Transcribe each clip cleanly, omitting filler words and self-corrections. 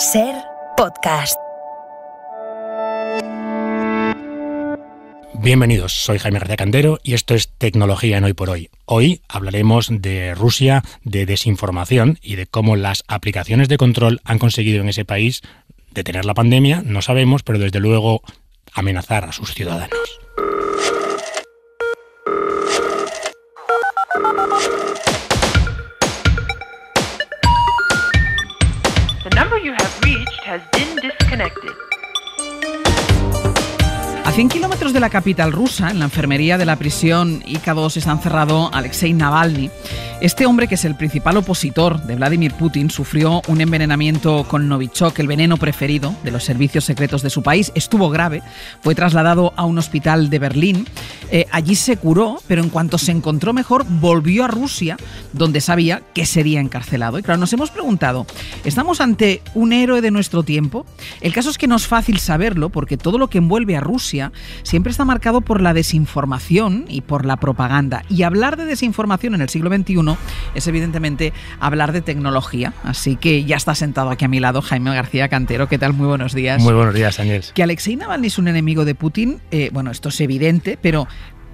SER Podcast. Bienvenidos, soy Jaime García Cantero y esto es Tecnología en Hoy por Hoy. Hoy hablaremos de Rusia, de desinformación y de cómo las aplicaciones de control han conseguido en ese país detener la pandemia, no sabemos, pero desde luego amenazar a sus ciudadanos. The number you have reached has been disconnected. A 100 kilómetros de la capital rusa, en la enfermería de la prisión IK2, está encerrado Alexei Navalny. Este hombre, que es el principal opositor de Vladimir Putin, sufrió un envenenamiento con Novichok, el veneno preferido de los servicios secretos de su país. Estuvo grave, fue trasladado a un hospital de Berlín. Allí se curó, pero en cuanto se encontró mejor, volvió a Rusia, donde sabía que sería encarcelado. Y claro, nos hemos preguntado, ¿estamos ante un héroe de nuestro tiempo? El caso es que no es fácil saberlo, porque todo lo que envuelve a Rusia siempre está marcado por la desinformación y por la propaganda. Y hablar de desinformación en el siglo XXI es evidentemente hablar de tecnología. Así que ya está sentado aquí a mi lado Jaime García Cantero. ¿Qué tal? Muy buenos días. Muy buenos días, Ángels. Que Alexei Navalny es un enemigo de Putin, bueno, esto es evidente, pero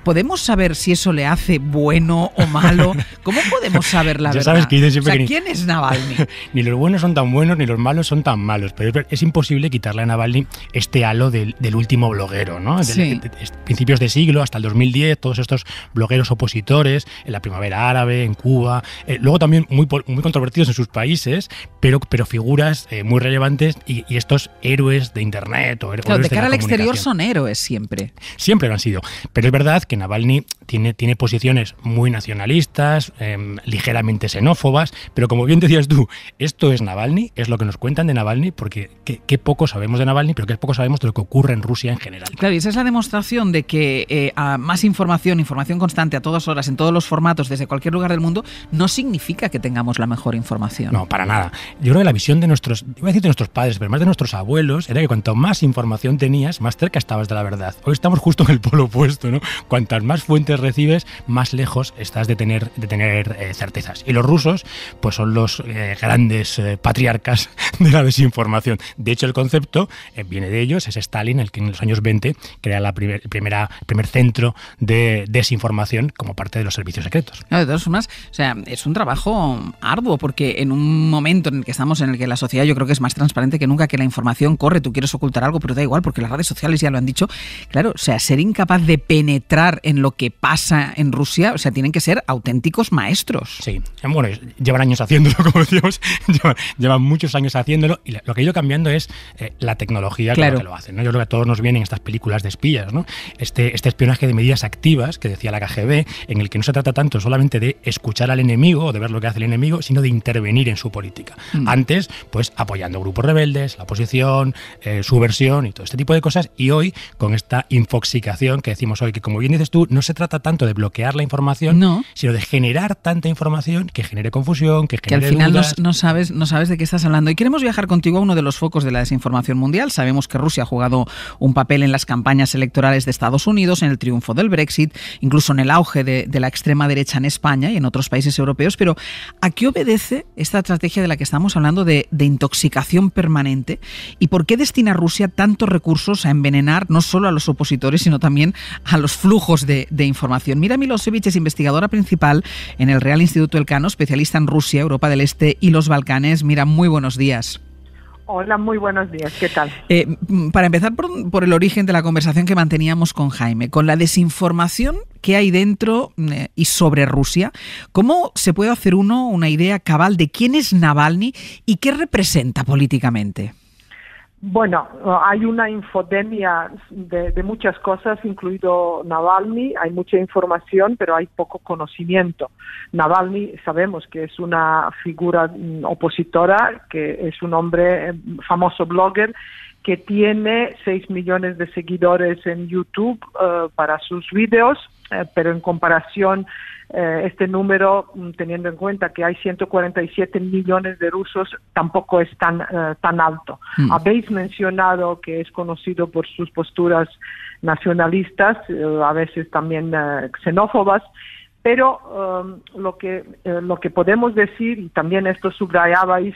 ¿podemos saber si eso le hace bueno o malo? ¿Cómo podemos saber la verdad? Sabes que dicen siempre ¿quién es Navalny? Ni los buenos son tan buenos, ni los malos son tan malos. Pero es imposible quitarle a Navalny este halo del último bloguero, ¿no? Sí. De principios de siglo, hasta el 2010, todos estos blogueros opositores, en la primavera árabe, en Cuba, luego también muy controvertidos en sus países, pero figuras muy relevantes y estos héroes de Internet o héroes Claro, de la cara al exterior comunicación. son héroes siempre. Siempre lo han sido. Pero es verdad que Navalny tiene posiciones muy nacionalistas, ligeramente xenófobas, pero como bien decías tú, esto es Navalny, es lo que nos cuentan de Navalny, porque qué poco sabemos de Navalny, pero qué poco sabemos de lo que ocurre en Rusia en general. Claro, y esa es la demostración de que a más información constante a todas horas, en todos los formatos, desde cualquier lugar del mundo, no significa que tengamos la mejor información. No, para nada. Yo creo que la visión de nuestros, iba a decir de nuestros padres, pero más de nuestros abuelos, era que cuanto más información tenías, más cerca estabas de la verdad. Hoy estamos justo en el polo opuesto, ¿no? Cuantas más fuentes recibes, más lejos estás de tener certezas. Y los rusos, pues son los grandes patriarcas de la desinformación. De hecho, el concepto viene de ellos, es Stalin, el que en los años 20 crea el primer centro de desinformación como parte de los servicios secretos. No, de todas formas, o sea, es un trabajo arduo, porque en un momento en el que estamos, en el que la sociedad yo creo que es más transparente que nunca, que la información corre, tú quieres ocultar algo, pero da igual, porque las redes sociales ya lo han dicho. Claro, o sea, ser incapaz de penetrar en lo que pasa en Rusia, o sea, tienen que ser auténticos maestros. Sí, bueno, llevan años haciéndolo, como decíamos, llevan muchos años haciéndolo, y lo que ha ido cambiando es la tecnología con la que lo hacen, ¿no? Yo creo que a todos nos vienen estas películas de espías, ¿no? Este espionaje de medidas activas que decía la KGB, en el que no se trata tanto solamente de escuchar al enemigo o de ver lo que hace el enemigo, sino de intervenir en su política. Antes, pues apoyando grupos rebeldes, la oposición, subversión y todo este tipo de cosas, y hoy con esta infoxicación que decimos hoy, que como bien dices tú, no se trata tanto de bloquear la información, sino de generar tanta información que genere confusión, que genere al final dudas. no sabes de qué estás hablando. Y queremos viajar contigo a uno de los focos de la desinformación mundial. Sabemos que Rusia ha jugado un papel en las campañas electorales de Estados Unidos, en el triunfo del Brexit, incluso en el auge de la extrema derecha en España y en otros países europeos. Pero ¿a qué obedece esta estrategia de la que estamos hablando de intoxicación permanente? ¿Y por qué destina Rusia tantos recursos a envenenar no solo a los opositores, sino también a los flujos de información? Mira Milosevic es investigadora principal en el Real Instituto Elcano, especialista en Rusia, Europa del Este y los Balcanes. Mira, muy buenos días. Hola, muy buenos días. ¿Qué tal? Para empezar por el origen de la conversación que manteníamos con Jaime, con la desinformación que hay dentro y sobre Rusia, ¿cómo se puede hacer uno una idea cabal de quién es Navalny y qué representa políticamente? Bueno, hay una infodemia de muchas cosas, incluido Navalny. Hay mucha información, pero hay poco conocimiento. Navalny sabemos que es una figura opositora, que es un hombre famoso blogger, que tiene 6 millones de seguidores en YouTube para sus vídeos, pero en comparación este número, teniendo en cuenta que hay 147 millones de rusos, tampoco es tan alto. Habéis mencionado que es conocido por sus posturas nacionalistas, a veces también xenófobas, pero lo que podemos decir, y también esto subrayabais,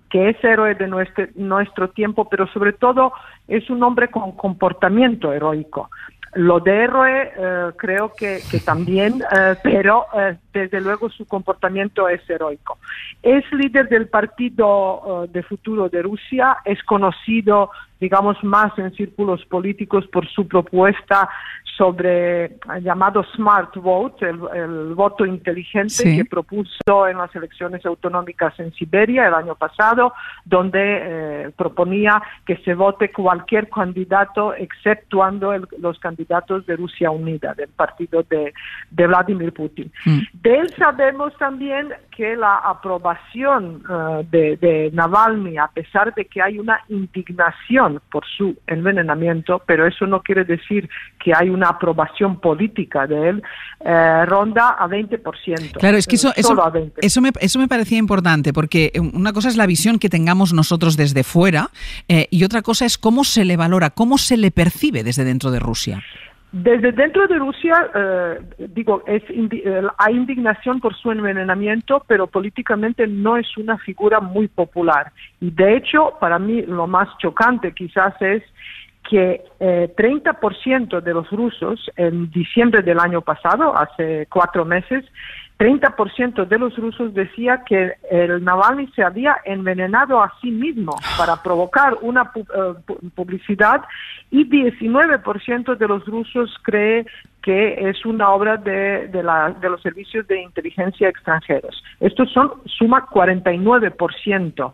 que es héroe de nuestro tiempo, pero sobre todo es un hombre con comportamiento heroico. Lo de héroe creo que también, pero desde luego su comportamiento es heroico. Es líder del Partido de Futuro de Rusia, es conocido, digamos, más en círculos políticos por su propuesta sobre llamado Smart Vote, el voto inteligente que propuso en las elecciones autonómicas en Siberia el año pasado, donde proponía que se vote cualquier candidato exceptuando los candidatos de Rusia Unida, del partido de Vladimir Putin. De él sabemos también que la aprobación de Navalny, a pesar de que hay una indignación por su envenenamiento, pero eso no quiere decir que hay una aprobación política de él, ronda a 20%. Claro, es que eso me parecía importante, porque una cosa es la visión que tengamos nosotros desde fuera y otra cosa es cómo se le valora, cómo se le percibe desde dentro de Rusia. Desde dentro de Rusia, hay indignación por su envenenamiento, pero políticamente no es una figura muy popular. Y de hecho, para mí lo más chocante quizás es que 30% de los rusos en diciembre del año pasado, hace 4 meses, 30% de los rusos decía que el Navalny se había envenenado a sí mismo para provocar una publicidad, y 19% de los rusos cree que es una obra de los servicios de inteligencia extranjeros. Estos suma 49%.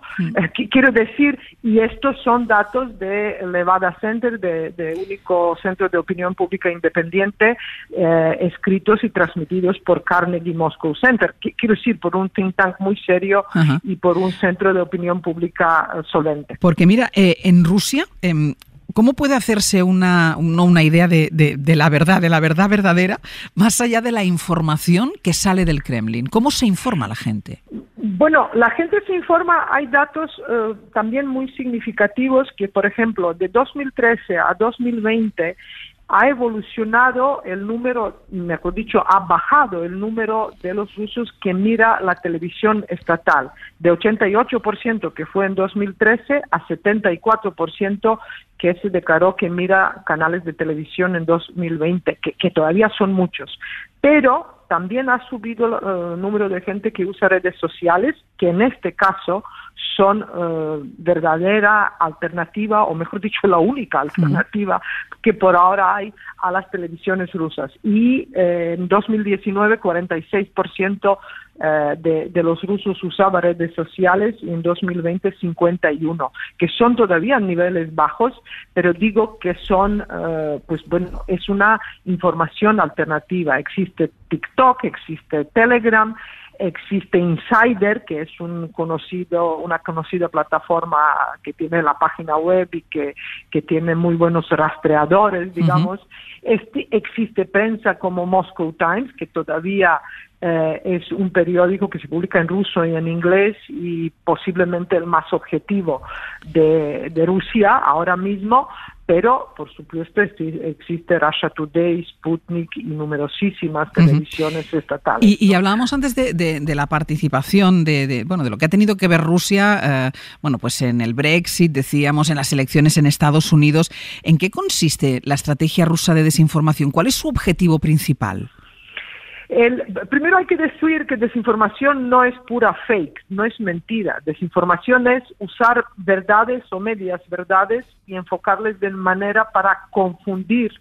Quiero decir, y estos son datos de Levada Center, de único centro de opinión pública independiente, escritos y transmitidos por Carnegie Moscow Center. Quiero decir, por un think tank muy serio y por un centro de opinión pública solvente. Porque mira, en Rusia... ¿Cómo puede hacerse una idea de la verdad verdadera, más allá de la información que sale del Kremlin? ¿Cómo se informa la gente? Bueno, la gente se informa, hay datos también muy significativos que, por ejemplo, de 2013 a 2020, ha evolucionado el número, mejor dicho, ha bajado el número de los rusos que mira la televisión estatal, de 88% que fue en 2013 a 74% que se declaró que mira canales de televisión en 2020, que todavía son muchos. Pero también ha subido el número de gente que usa redes sociales, que en este caso son verdadera alternativa, o mejor dicho, la única alternativa que por ahora hay a las televisiones rusas. Y en 2019, 46% de los rusos usaba redes sociales, y en 2020 51%, que son todavía niveles bajos, pero digo que son, es una información alternativa. Existe TikTok, existe Telegram, existe Insider, que es una conocida plataforma que tiene la página web y que tiene muy buenos rastreadores, digamos. Existe prensa como Moscow Times, que todavía es un periódico que se publica en ruso y en inglés, y posiblemente el más objetivo de Rusia ahora mismo. Pero, por supuesto, existe Russia Today, Sputnik y numerosísimas televisiones estatales. Y hablábamos antes de la participación, de lo que ha tenido que ver Rusia, pues en el Brexit, decíamos, en las elecciones en Estados Unidos. ¿En qué consiste la estrategia rusa de desinformación? ¿Cuál es su objetivo principal? Primero hay que decir que desinformación no es pura fake, no es mentira. Desinformación es usar verdades o medias verdades y enfocarles de manera para confundir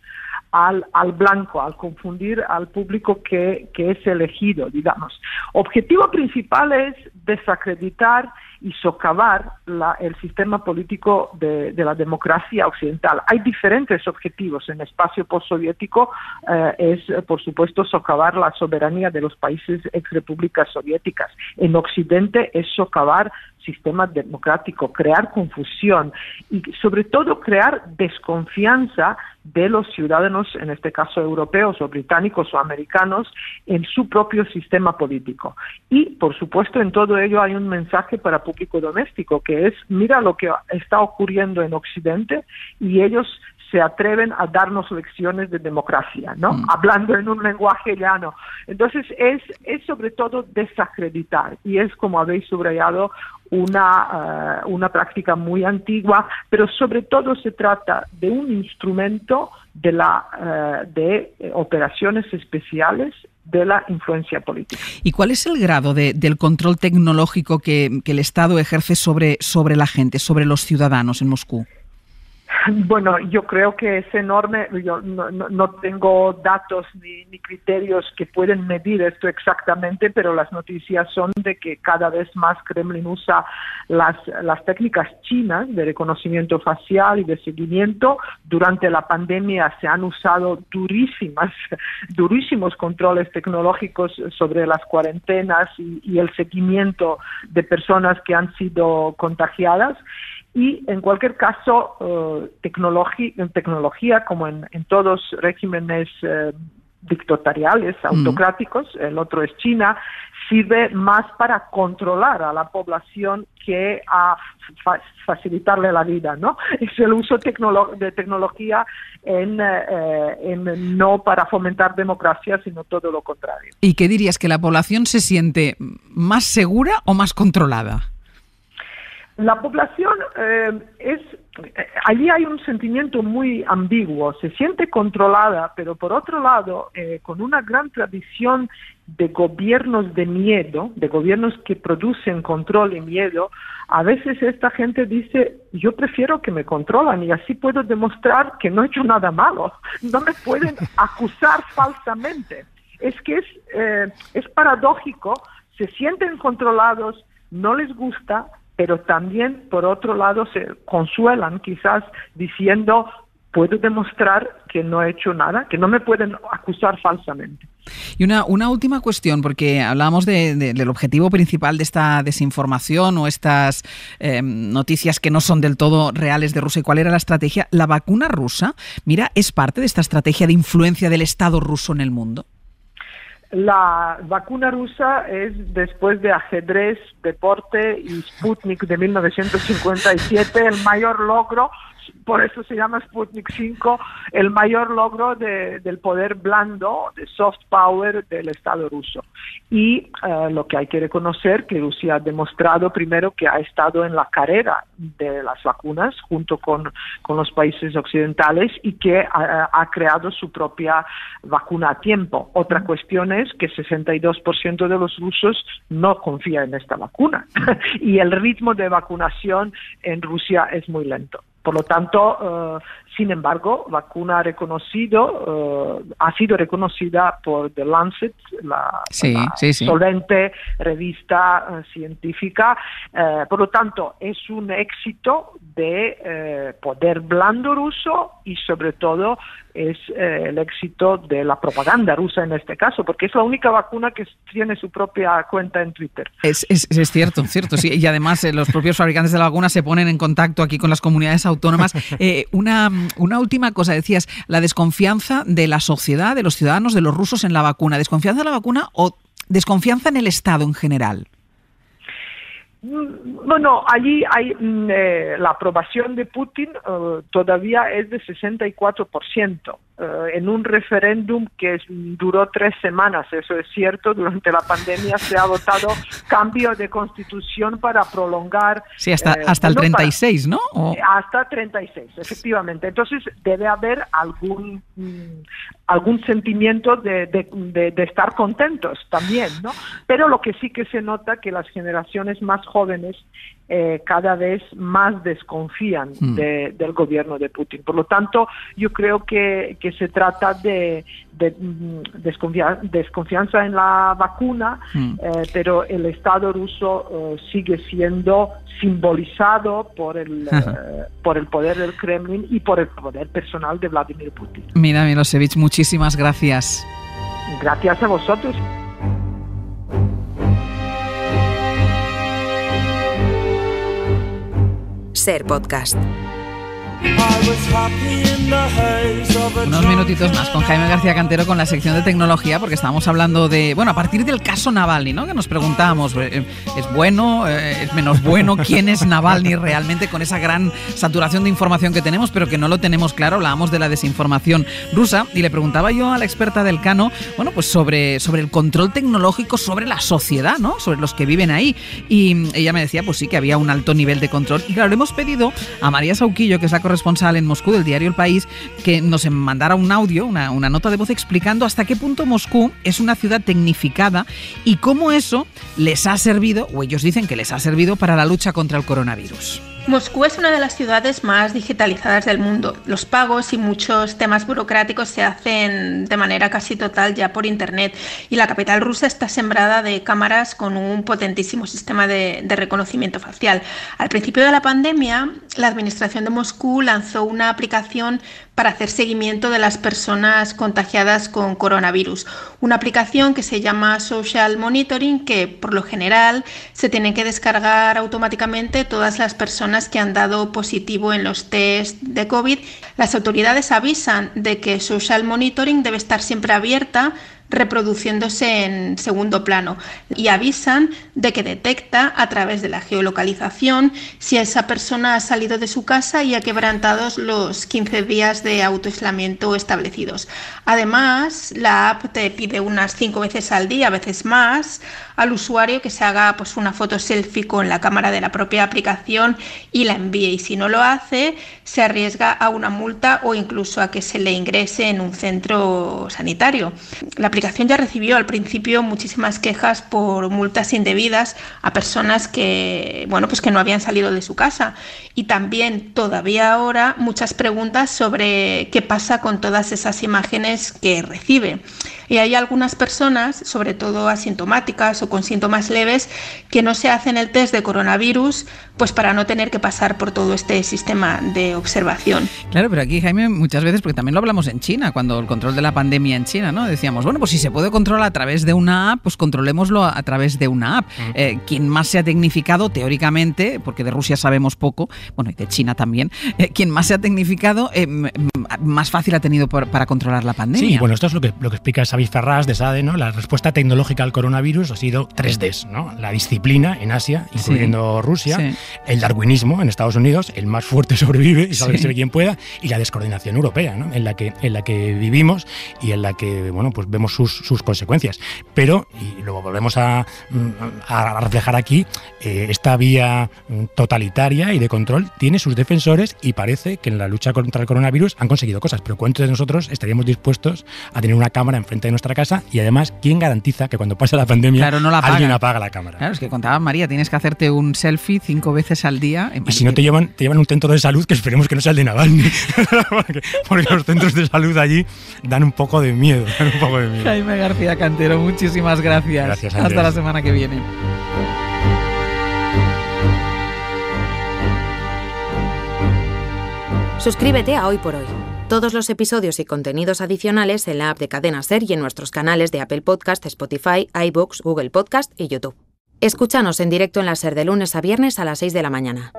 al blanco, al confundir al público que es elegido, digamos. Objetivo principal es desacreditar y socavar el sistema político de la democracia occidental. Hay diferentes objetivos. En el espacio postsoviético es, por supuesto, socavar la soberanía de los países exrepúblicas soviéticas. En Occidente es socavar sistema democrático, crear confusión y sobre todo crear desconfianza de los ciudadanos, en este caso europeos o británicos o americanos, en su propio sistema político. Y, por supuesto, en todo ello hay un mensaje para público doméstico, que es: mira lo que está ocurriendo en Occidente, y ellos se atreven a darnos lecciones de democracia, ¿no? Hablando en un lenguaje llano. Entonces es sobre todo desacreditar, y es, como habéis subrayado, una práctica muy antigua, pero sobre todo se trata de un instrumento de operaciones especiales de la influencia política. ¿Y cuál es el grado del control tecnológico que el Estado ejerce sobre la gente, sobre los ciudadanos en Moscú? Bueno, yo creo que es enorme. Yo no tengo datos ni criterios que pueden medir esto exactamente, pero las noticias son de que cada vez más Kremlin usa las técnicas chinas de reconocimiento facial y de seguimiento. Durante la pandemia se han usado durísimos controles tecnológicos sobre las cuarentenas y el seguimiento de personas que han sido contagiadas. Y en cualquier caso, tecnología, como en todos regímenes dictatoriales, autocráticos, el otro es China, sirve más para controlar a la población que a facilitarle la vida, ¿no? Es el uso de tecnología no para fomentar democracia, sino todo lo contrario. ¿Y qué dirías, que la población se siente más segura o más controlada? La población allí hay un sentimiento muy ambiguo, se siente controlada, pero por otro lado, con una gran tradición de gobiernos de miedo, de gobiernos que producen control y miedo, a veces esta gente dice, yo prefiero que me controlan y así puedo demostrar que no he hecho nada malo, no me pueden acusar falsamente. Es que es paradójico, se sienten controlados, no les gusta, pero también, por otro lado, se consuelan quizás diciendo, puedo demostrar que no he hecho nada, que no me pueden acusar falsamente. Y una última cuestión, porque hablábamos del objetivo principal de esta desinformación o estas noticias que no son del todo reales de Rusia. ¿Y cuál era la estrategia? ¿La vacuna rusa, es parte de esta estrategia de influencia del Estado ruso en el mundo? La vacuna rusa es, después de ajedrez, deporte y Sputnik de 1957, el mayor logro, por eso se llama Sputnik 5, el mayor logro del poder blando, de soft power del Estado ruso. Y lo que hay que reconocer, que Rusia ha demostrado primero que ha estado en la carrera de las vacunas junto con los países occidentales y que ha creado su propia vacuna a tiempo. Otra cuestión es que 62% de los rusos no confía en esta vacuna y el ritmo de vacunación en Rusia es muy lento. Por lo tanto, sin embargo, vacuna ha sido reconocida por The Lancet, la solvente revista científica. Por lo tanto, es un éxito de poder blando ruso y sobre todo es el éxito de la propaganda rusa en este caso, porque es la única vacuna que tiene su propia cuenta en Twitter. Es cierto, sí. Y además los propios fabricantes de la vacuna se ponen en contacto aquí con las comunidades autónomas. Una última cosa, decías, la desconfianza de la sociedad, de los ciudadanos, de los rusos en la vacuna. ¿Desconfianza en la vacuna o desconfianza en el Estado en general? Bueno, allí hay la aprobación de Putin todavía es de 64%. En un referéndum que duró 3 semanas, eso es cierto, durante la pandemia se ha votado cambio de constitución para prolongar... Sí, hasta el 36, ¿no? Hasta 36, efectivamente. Entonces debe haber algún sentimiento de estar contentos también, ¿no? Pero lo que sí que se nota que las generaciones más jóvenes cada vez más desconfían del gobierno de Putin. Por lo tanto, yo creo que se trata de desconfianza en la vacuna, pero el Estado ruso sigue siendo simbolizado por el poder del Kremlin y por el poder personal de Vladimir Putin. Mira, Milosevic, muchísimas gracias. Gracias a vosotros. Ser Podcast. Unos minutitos más con Jaime García Cantero con la sección de tecnología, porque estábamos hablando de, bueno, a partir del caso Navalny, ¿no? Que nos preguntábamos, ¿es bueno? ¿Es menos bueno? ¿Quién es Navalny realmente, con esa gran saturación de información que tenemos, pero que no lo tenemos claro? Hablábamos de la desinformación rusa y le preguntaba yo a la experta del Cano, bueno, pues sobre el control tecnológico sobre la sociedad, ¿no? Sobre los que viven ahí. Y ella me decía, pues sí, que había un alto nivel de control. Y claro, le hemos pedido a María Sauquillo, que es la corresponsal en Moscú del diario El País, que nos mandara un audio, una nota de voz explicando hasta qué punto Moscú es una ciudad tecnificada y cómo eso les ha servido, o ellos dicen que les ha servido, para la lucha contra el coronavirus. Moscú es una de las ciudades más digitalizadas del mundo. Los pagos y muchos temas burocráticos se hacen de manera casi total ya por Internet, y la capital rusa está sembrada de cámaras con un potentísimo sistema de reconocimiento facial. Al principio de la pandemia, la administración de Moscú lanzó una aplicación para hacer seguimiento de las personas contagiadas con coronavirus. Una aplicación que se llama Social Monitoring, que por lo general se tienen que descargar automáticamente todas las personas que han dado positivo en los test de COVID. Las autoridades avisan de que Social Monitoring debe estar siempre abierta, reproduciéndose en segundo plano, y avisan de que detecta a través de la geolocalización si esa persona ha salido de su casa y ha quebrantado los 15 días de autoaislamiento establecidos. Además, la app te pide unas 5 veces al día, a veces más, al usuario que se haga pues una foto selfie con la cámara de la propia aplicación y la envíe, y si no lo hace se arriesga a una multa o incluso a que se le ingrese en un centro sanitario. La aplicación ya recibió al principio muchísimas quejas por multas indebidas a personas que, bueno, pues que no habían salido de su casa, y también todavía ahora muchas preguntas sobre qué pasa con todas esas imágenes que recibe. Y hay algunas personas, sobre todo asintomáticas o con síntomas leves, que no se hacen el test de coronavirus, pues para no tener que pasar por todo este sistema de observación. Claro, pero aquí, Jaime, muchas veces, porque también lo hablamos en China, cuando el control de la pandemia en China, ¿no? Decíamos, bueno, pues si se puede controlar a través de una app, pues controlémoslo a través de una app. Quien más se ha tecnificado, teóricamente, porque de Rusia sabemos poco, bueno, y de China también, quien más se ha tecnificado, más fácil ha tenido para controlar la pandemia. Sí, bueno, esto es lo que explica Xavi Ferràs de SADE, ¿no? La respuesta tecnológica al coronavirus ha sido 3Ds, ¿no? La disciplina en Asia, incluyendo Rusia, el darwinismo en Estados Unidos, el más fuerte sobrevive y sálvese quien pueda, y la descoordinación europea, ¿no? en la que vivimos y en la que, bueno, pues vemos sus consecuencias. Pero, y lo volvemos a reflejar aquí, esta vía totalitaria y de control tiene sus defensores, y parece que en la lucha contra el coronavirus han conseguido cosas, pero ¿cuántos de nosotros estaríamos dispuestos a tener una cámara enfrente de nuestra casa? Y además, ¿quién garantiza que cuando pase la pandemia alguien apaga la cámara? Claro, es que contaba María, tienes que hacerte un selfie 5 veces al día. Y si no te llevan un centro de salud, que esperemos que no sea el de Navalny, porque los centros de salud allí dan un poco de miedo. Jaime García Cantero, muchísimas gracias. Gracias, Andrés. Hasta la semana que viene. Suscríbete a Hoy por Hoy. Todos los episodios y contenidos adicionales en la app de Cadena SER y en nuestros canales de Apple Podcast, Spotify, iVoox, Google Podcast y YouTube. Escúchanos en directo en la SER de lunes a viernes a las 6 de la mañana.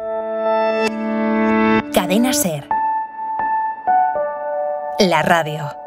Cadena SER. La radio.